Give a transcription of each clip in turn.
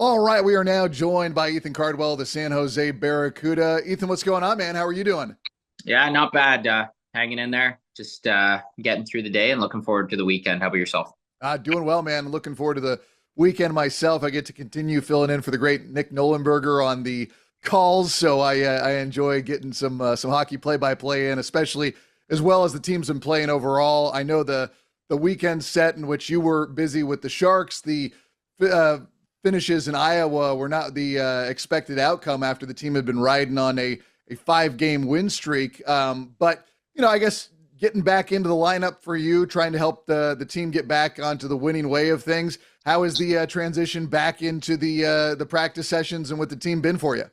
All right, we are now joined by Ethan Cardwell, the San Jose Barracuda. Ethan, what's going on, man? How are you doing? Yeah, not bad. Hanging in there, just getting through the day and looking forward to the weekend. How about yourself? Doing well, man. Looking forward to the weekend myself. I get to continue filling in for the great Nick Nolenberger on the calls, so I enjoy getting some hockey play-by-play in, especially as well as the teams been playing overall. I know the weekend set in which you were busy with the Sharks. The uh, finishes in Iowa were not the expected outcome after the team had been riding on a 5 game win streak. But I guess getting back into the lineup for you, trying to help the team get back onto the winning way of things. How has the transition back into the practice sessions and with the team been for you?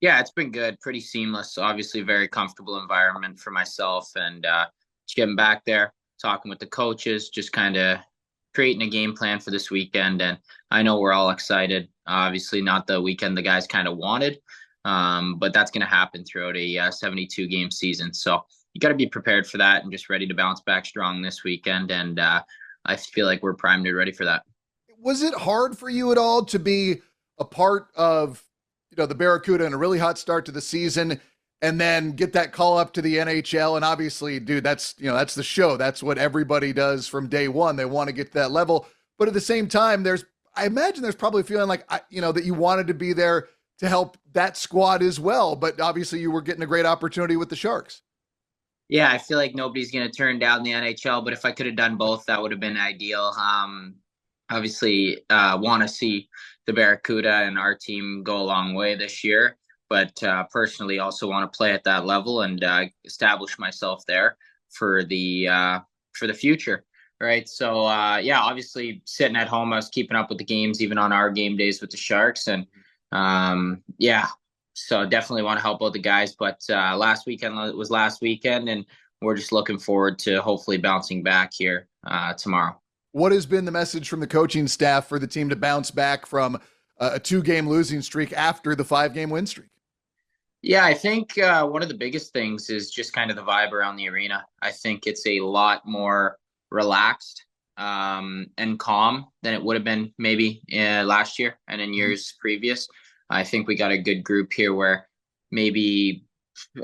Yeah, it's been good, pretty seamless. Obviously, very comfortable environment for myself, and just getting back there, talking with the coaches, just kind of creating a game plan for this weekend. And I know we're all excited. Obviously, not the weekend the guys kind of wanted, but that's going to happen throughout a 72 game season. So you got to be prepared for that and just ready to bounce back strong this weekend. And I feel like we're primed and ready for that. Was it hard for you at all to be a part of the Barracuda in a really hot start to the season and then get that call up to the NHL? And obviously, dude, that's the show. That's what everybody does from day one. They want to get to that level. But at the same time, I imagine there's probably a feeling like, that you wanted to be there to help that squad as well. But obviously you were getting a great opportunity with the Sharks. Yeah, I feel like nobody's going to turn down the NHL, but if I could have done both, that would have been ideal. Obviously, want to see the Barracuda and our team go a long way this year, but personally also want to play at that level and establish myself there for the future. Right. So, yeah, obviously sitting at home, I was keeping up with the games, even on our game days with the Sharks. And yeah, so definitely want to help out the guys. But last weekend was last weekend, and we're just looking forward to hopefully bouncing back here tomorrow. What has been the message from the coaching staff for the team to bounce back from a 2 game losing streak after the 5 game win streak? Yeah, I think one of the biggest things is just kind of the vibe around the arena. I think it's a lot more relaxed and calm than it would have been maybe last year and in years previous. I think we got a good group here where maybe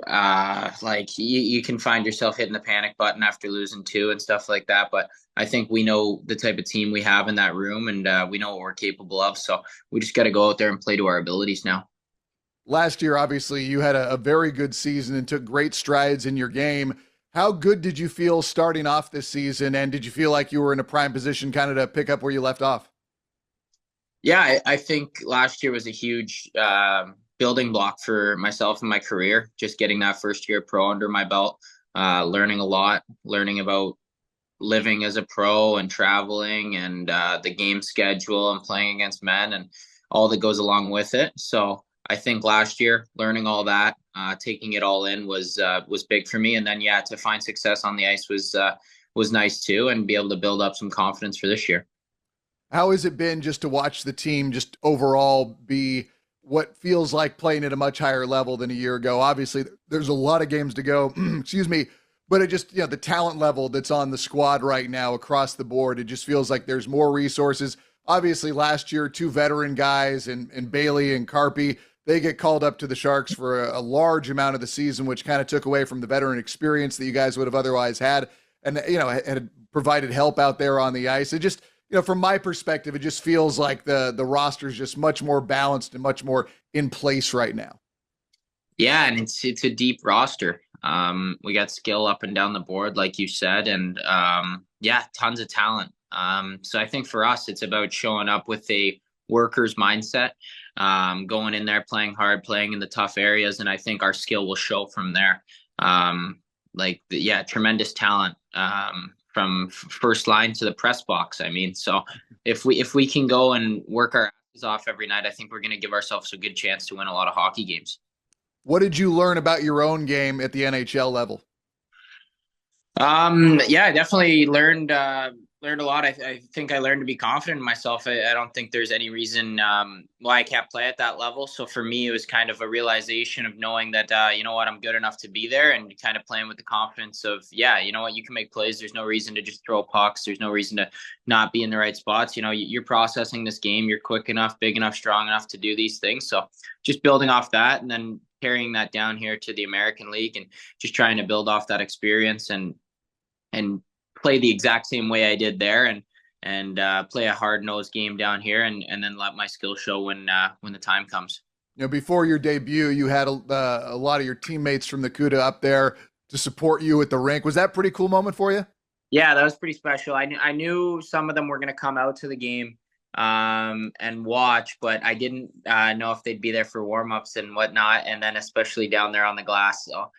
like you can find yourself hitting the panic button after losing two and stuff like that. But I think we know the type of team we have in that room, and we know what we're capable of. So we just got to go out there and play to our abilities now. Last year, obviously, you had a very good season and took great strides in your game. How good did you feel starting off this season? And did you feel like you were in a prime position kind of to pick up where you left off? Yeah, I think last year was a huge building block for myself and my career. Just getting that first year pro under my belt, learning a lot, learning about living as a pro and traveling and the game schedule and playing against men and all that goes along with it. So I think last year, learning all that, taking it all in was big for me. And then yeah, to find success on the ice was nice too, and be able to build up some confidence for this year. How has it been just to watch the team just overall be what feels like playing at a much higher level than a year ago? Obviously, there's a lot of games to go, excuse me, but it just, the talent level that's on the squad right now across the board, it just feels like there's more resources. Obviously, last year, 2 veteran guys and Bailey and Carpy, they get called up to the Sharks for a large amount of the season, which kind of took away from the veteran experience that you guys would have otherwise had, and had provided help out there on the ice. It just, from my perspective, it just feels like the roster is just much more balanced and much more in place right now. Yeah, and it's a deep roster. We got skill up and down the board, like you said, and yeah, tons of talent. So I think for us, it's about showing up with a worker's mindset, going in there, playing hard, playing in the tough areas, and I think our skill will show from there. Yeah, tremendous talent from first line to the press box. I mean, so if we can go and work our asses off every night, I think we're going to give ourselves a good chance to win a lot of hockey games. What did you learn about your own game at the NHL level? Yeah, I definitely learned Learned a lot. I think I learned to be confident in myself. I don't think there's any reason why I can't play at that level. So for me, it was kind of a realization of knowing that, you know what, I'm good enough to be there, and kind of playing with the confidence of, yeah, you know what, you can make plays. There's no reason to just throw pucks. There's no reason to not be in the right spots. You know, you're processing this game. You're quick enough, big enough, strong enough to do these things. So just building off that, and then carrying that down here to the American League, and just trying to build off that experience, and play the exact same way I did there, and play a hard nosed game down here, and then let my skill show when the time comes. You know, before your debut, you had a lot of your teammates from the CUDA up there to support you at the rink. Was that a pretty cool moment for you? Yeah, that was pretty special. I knew some of them were going to come out to the game and watch, but I didn't know if they'd be there for warmups and whatnot, and then especially down there on the glass. So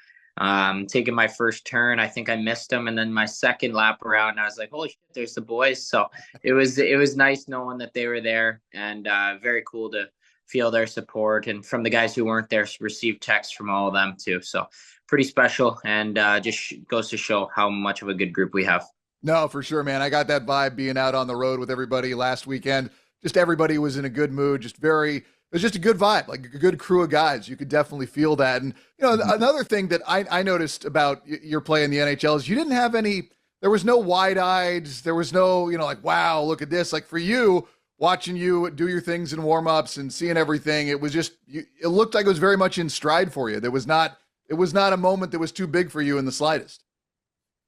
taking my first turn, I think I missed them, and then my second lap around, I was like, "Holy shit, there's the boys!" So it was nice knowing that they were there, and very cool to feel their support, and from the guys who weren't there, received texts from all of them too. So pretty special, and just goes to show how much of a good group we have. No, for sure, man. I got that vibe being out on the road with everybody last weekend. Just everybody was in a good mood. It was just a good vibe, like a good crew of guys. You could definitely feel that. And another thing that I noticed about your play in the NHL is you didn't have any. There was no wide eyes. There was no, like, wow, look at this. Like for you, watching you do your things in warm ups and seeing everything, it was just. It looked like it was very much in stride for you. There was not. It was not a moment that was too big for you in the slightest.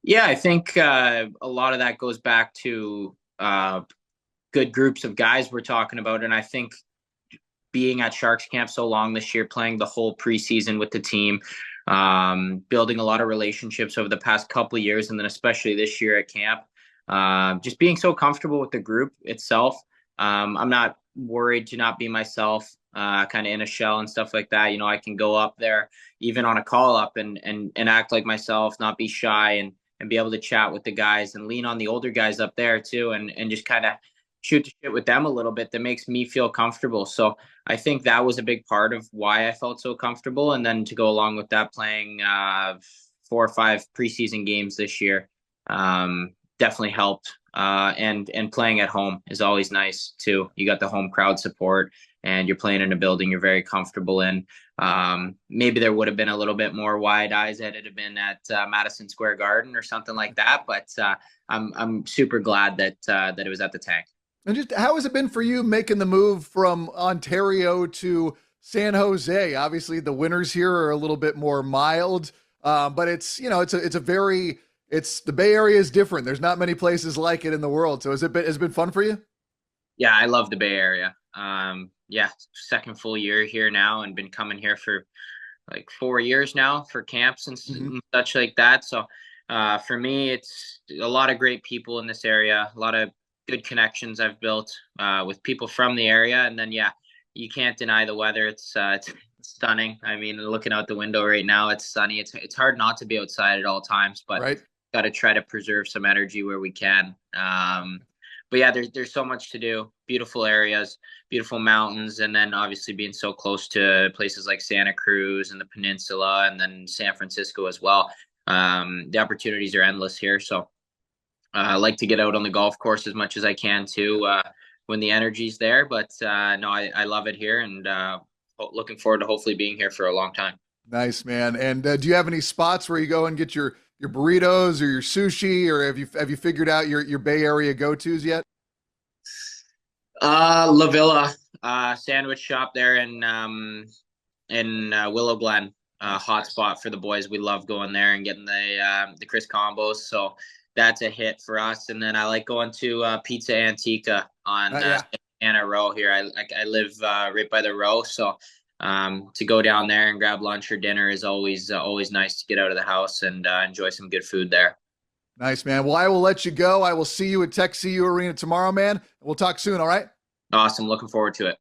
Yeah, I think a lot of that goes back to good groups of guys we're talking about, and I think being at Sharks camp so long this year, playing the whole preseason with the team, building a lot of relationships over the past couple of years, and then especially this year at camp, just being so comfortable with the group itself. I'm not worried to not be myself, kind of in a shell and stuff like that. I can go up there even on a call up and act like myself, not be shy, and be able to chat with the guys and lean on the older guys up there too, and just kind of shoot the shit with them a little bit. That makes me feel comfortable. So I think that was a big part of why I felt so comfortable. And then to go along with that, playing 4 or 5 preseason games this year definitely helped. And playing at home is always nice too. You got the home crowd support, and you're playing in a building you're very comfortable in. Maybe there would have been a little bit more wide eyes had it have been at Madison Square Garden or something like that. But I'm super glad that it was at the Tank. And just how has it been for you making the move from Ontario to San Jose? Obviously, the winters here are a little bit more mild, but it's the Bay Area is different. There's not many places like it in the world. So has it been fun for you? Yeah, I love the Bay Area. Yeah, second full year here now, and been coming here for like 4 years now for camps and such like that. So for me, it's a lot of great people in this area, a lot of good connections I've built with people from the area. And then, yeah, you can't deny the weather. It's stunning. I mean, looking out the window right now, it's sunny. It's hard not to be outside at all times, but Right. got to try to preserve some energy where we can. But yeah, there's so much to do. Beautiful areas, beautiful mountains, and then obviously being so close to places like Santa Cruz and the peninsula, and then San Francisco as well. The opportunities are endless here. So I like to get out on the golf course as much as I can too, when the energy's there. But no, I love it here, and looking forward to hopefully being here for a long time. Nice, man. And do you have any spots where you go and get your burritos or your sushi, or have you figured out your Bay Area go-tos yet? La Villa, sandwich shop there in Willow Glen, hot spot for the boys. We love going there and getting the Chris combos. So that's a hit for us. And then I like going to Pizza Antica on Anna Row here. I live right by the row, so to go down there and grab lunch or dinner is always nice to get out of the house and enjoy some good food there. Nice, man. Well, I will let you go. I will see you at Tech CU Arena tomorrow, man. We'll talk soon, all right? Awesome. Looking forward to it.